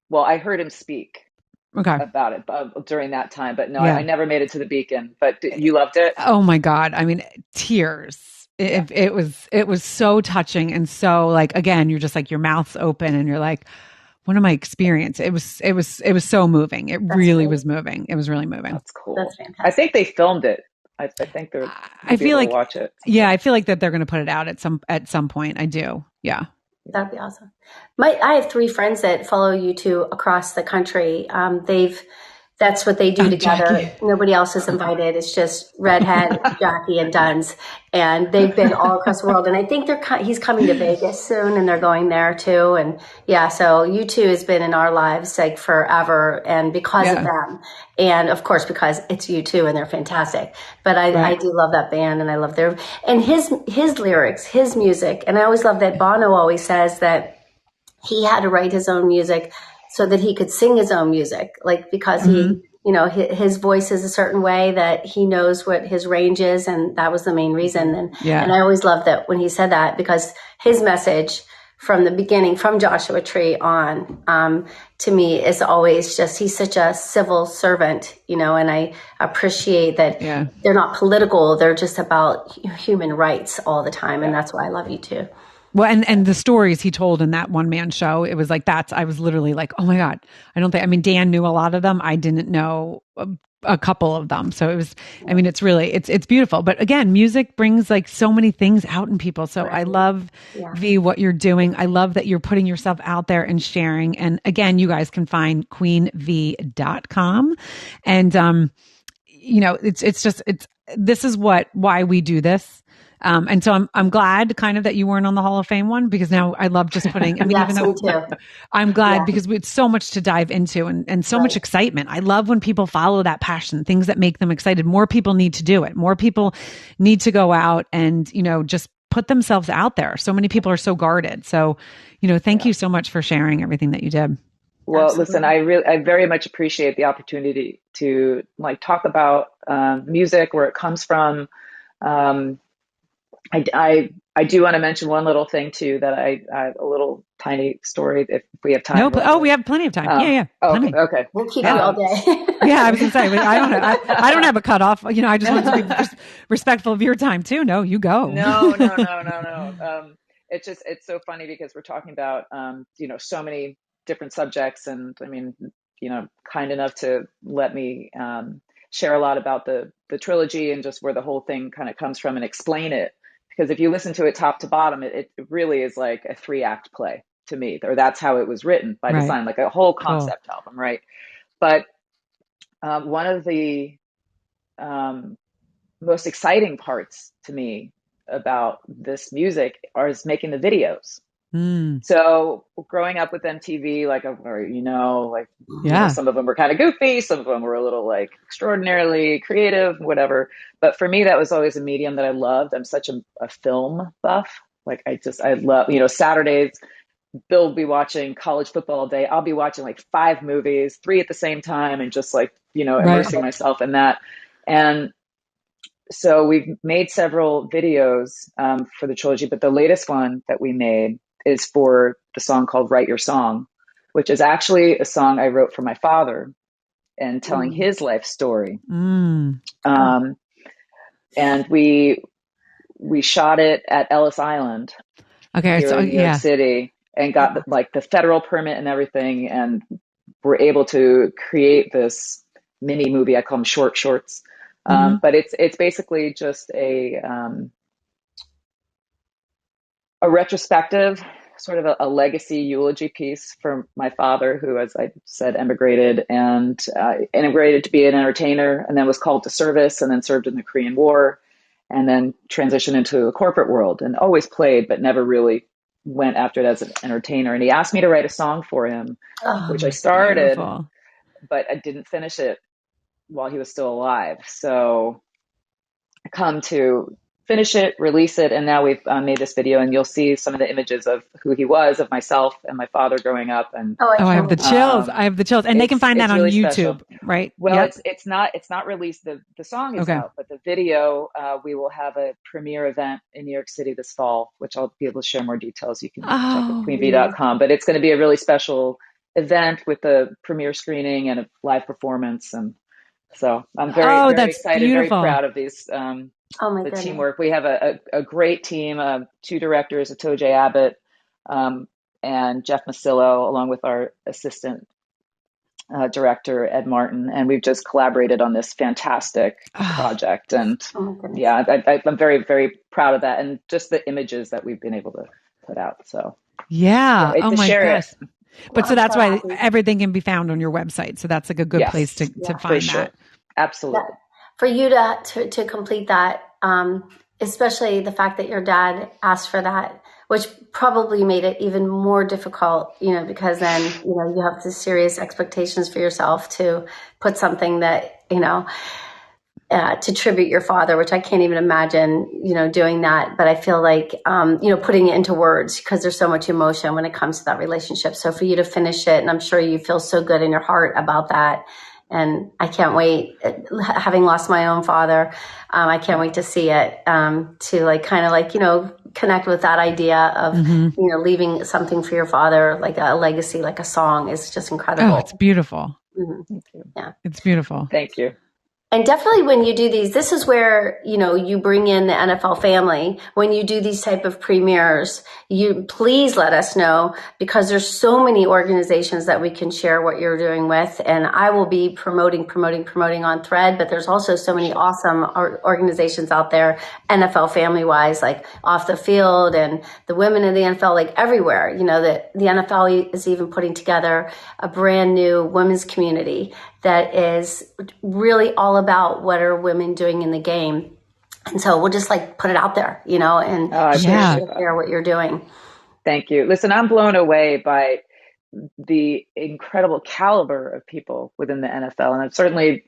well, I heard him speak
Okay.
about it during that time, but no, I
Yeah.
never made it to the Beacon. But you loved it?
Oh my God. I mean, tears.
Yeah.
It was so touching and so like again, you're just like your mouth's open and you're like, what am I experiencing? It was so moving. It
That's
really
great.
was moving. It was really moving.
That's cool.
That's
I
fantastic.
think they filmed it. I think
I
you'll be
feel
able to
like
watch it.
yeah, I feel like that they're going to put it out at some point. I do. Yeah.
That'd be awesome. I have three friends that follow you two across the country. That's what they do
Oh, Jackie.
together. Nobody else is invited. It's just Redhead, Jackie, and Duns, and they've been all across the world. And I think he's coming to Vegas soon, and they're going there too. And yeah, so you two has been in our lives like forever, and because of
Yeah.
them, and of course because it's you two, and they're fantastic. But I
Right.
do love that band, and I love and his lyrics, his music, and I always love that Bono always says that he had to write his own music so that he could sing his own music, like because
Hmm.
his voice is a certain way that he knows what his range is, and that was the main reason. And
Yeah.
I always loved that when he said that, because his message from the beginning, from Joshua Tree on, to me is always just, he's such a civil servant, and I appreciate that
Yeah.
they're not political, they're just about human rights all the time, and that's why I love you too.
Well, and the stories he told in that one man show, it was like I was literally like, oh my God. I mean, Dan knew a lot of them. I didn't know a couple of them. So I mean, it's beautiful. But again, music brings like so many things out in people. So I
Right.
love
Yeah.
V, what you're doing. I love that you're putting yourself out there and sharing. And again, you guys can find queenv.com. And, this is why we do this. And so I'm glad kind of that you weren't on the Hall of Fame one, because now I love just putting, I mean, even
Yes, me
though
too.
I'm glad
Yeah.
because it's so much to dive into and so much
Right.
excitement. I love when people follow that passion, things that make them excited. More people need to do it. More people need to go out and, just put themselves out there. So many people are so guarded. So, thank you so much for sharing everything that you did.
Well, listen,
Absolutely.
I very much appreciate the opportunity to like talk about music, where it comes from. Um, I do want to mention one little thing too, that I a little tiny story, if we have time,
Nope.
real
Oh,
quick.
we have plenty of time. Yeah. Yeah.
Oh, okay,
Plenty.
okay.
We'll keep you all
Um,
day.
Yeah, I was gonna say, I don't have, I don't have a cutoff. I just want to be respectful of your time too. No, you go.
no, no, no, no, no. It's so funny because we're talking about so many different subjects, and I mean, kind enough to let me share a lot about the trilogy and just where the whole thing kind of comes from and explain it. Because if you listen to it top to bottom, it really is like a 3-act play to me, or that's how it was written by
Right.
design, like a whole
Cool.
concept album, right? But one of the um, most exciting parts to me about this music is making the videos.
Mm,
So growing up with MTV,
yeah.
some of them were kind of goofy, some of them were a little like extraordinarily creative, whatever. But for me, that was always a medium that I loved. I'm such a film buff. Like I love, Saturdays, Bill will be watching college football all day. I'll be watching like 5 movies, 3 at the same time, and just like,
Right.
immersing myself in that. And so we've made several videos for the trilogy, but the latest one that we made is for the song called Write Your Song, which is actually a song I wrote for my father and telling
Mm.
his life story.
Mm.
Oh,
Um, and we shot it at Ellis Island
Okay.
here
So
in New York
yeah.
City, and got
wow.
like the federal permit and everything, and were able to create this mini movie. I call them shorts.
Hmm.
But it's basically just a retrospective, sort of a legacy eulogy piece for my father, who, as I said, emigrated and integrated to be an entertainer, and then was called to service, and then served in the Korean War, and then transitioned into the corporate world, and always played, but never really went after it as an entertainer. And he asked me to write a song for him, which I
Oh,
started,
beautiful.
but I didn't finish it while he was still alive. So I come to finish it, release it. And now we've made this video, and you'll see some of the images of who he was, of myself and my father growing up. And
I have the chills. I have the chills. And they can find that on
really
YouTube,
special.
right?
Well,
Yep.
it's not released. The song is out, but the video, we will have a premiere event in New York City this fall, which I'll be able to share more details. You can check at queenbee.com, but it's going to be a really special event with a premiere screening and a live performance. And so I'm very excited, beautiful. Very proud of these, the teamwork. We have a great team, 2 directors, Atoje Abbott, and Jeff Masillo, along with our assistant director, Ed Martin. And we've just collaborated on this fantastic project. And I'm very, very proud of that. And just the images that we've been able to put out. So
oh my gosh.
It.
But so that's why everything can be found on your website. So that's like a good place to find that.
Absolutely.
For you to complete that, especially the fact that your dad asked for that, which probably made it even more difficult, because then, you have the serious expectations for yourself to put something that, to tribute your father, which I can't even imagine, doing that. But I feel like, putting it into words, because there's so much emotion when it comes to that relationship. So for you to finish it, and I'm sure you feel so good in your heart about that. And I can't wait, having lost my own father, I can't wait to see it, to connect with that idea of, leaving something for your father, like a legacy, like a song, is just incredible.
Oh, it's beautiful.
Mm-hmm.
Thank you.
Yeah.
It's beautiful.
Thank you.
And definitely when you do these, this is where, you bring in the NFL family. When you do these type of premieres, you please let us know, because there's so many organizations that we can share what you're doing with. And I will be promoting on Thread, but there's also so many awesome organizations out there, NFL family wise, like Off the Field and the women in the NFL, like everywhere. The NFL is even putting together a brand new women's community that is really all about what are women doing in the game. And so we'll just put it out there, and share what you're doing.
Thank you. Listen, I'm blown away by the incredible caliber of people within the NFL. And I've certainly,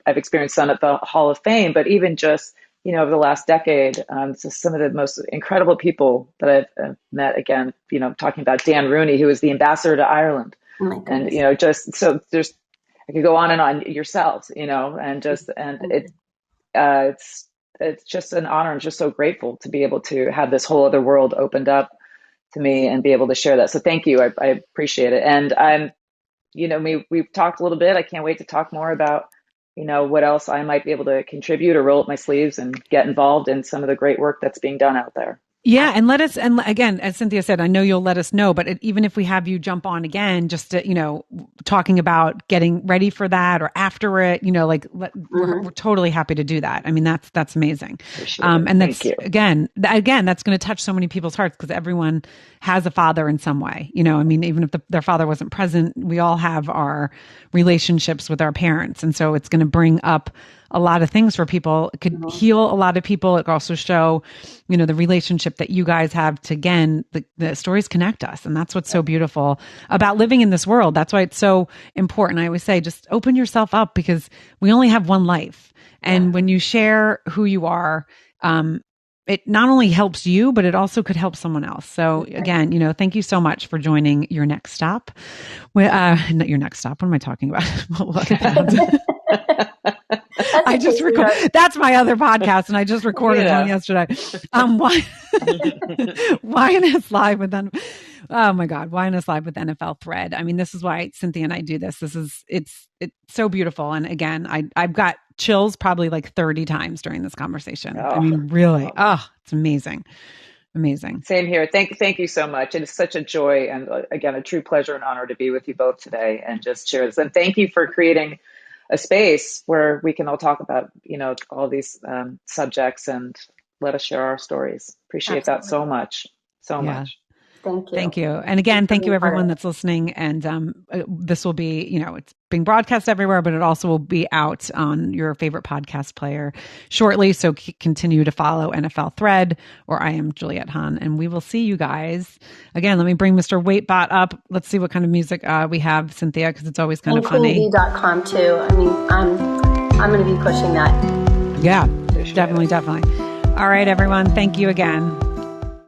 I've experienced some at the Hall of Fame, but even just, over the last decade, just some of the most incredible people that I've met. Again, talking about Dan Rooney, who was the ambassador to Ireland.
Oh my goodness.
And, just so there's, I could go on and on yourselves, it's just an honor. I'm just so grateful to be able to have this whole other world opened up to me and be able to share that. So thank you. I appreciate it. And I'm, we've talked a little bit. I can't wait to talk more about, what else I might be able to contribute or roll up my sleeves and get involved in some of the great work that's being done out there.
Yeah. And and again, as Cynthia said, I know you'll let us know, but even if we have you jump on again, just to, talking about getting ready for that or after it, we're totally happy to do that. I mean, that's amazing. And that's, again, that's going to touch so many people's hearts, because everyone has a father in some way, even if their father wasn't present, we all have our relationships with our parents. And so it's going to bring up a lot of things for people. It could heal a lot of people. It could also show, the relationship that you guys have to, again, the stories connect us. And that's what's so beautiful about living in this world. That's why it's so important. I always say, just open yourself up, because we only have one life. And when you share who you are, it not only helps you, but it also could help someone else. So again, thank you so much for joining Your Next Stop. Not Your Next Stop. What am I talking about? Look at that. That's my other podcast, and I just recorded one yesterday. YNS Live with them. Oh my God, YNS Live with NFL Thread. I mean, this is why Cynthia and I do this. It's so beautiful. And again, I've got chills probably like 30 times during this conversation. I mean, really, it's amazing. Amazing.
Same here. Thank you so much. It is such a joy, and again, a true pleasure and honor to be with you both today and just share this. And thank you for creating a space where we can all talk about, all these subjects and let us share our stories. Appreciate that so much. So much.
Thank you.
Thank you. And again, thank you everyone that's listening. And this will be, it's being broadcast everywhere, but it also will be out on your favorite podcast player shortly. So continue to follow NFL Thread, or I am Juliette Hahn, and we will see you guys. Again, let me bring Mr. Waitbot up. Let's see what kind of music we have, Cynthia, because it's always kind of funny.
queenbee.com too. I mean, I'm going to be pushing that.
Yeah, definitely. All right, everyone. Thank you again.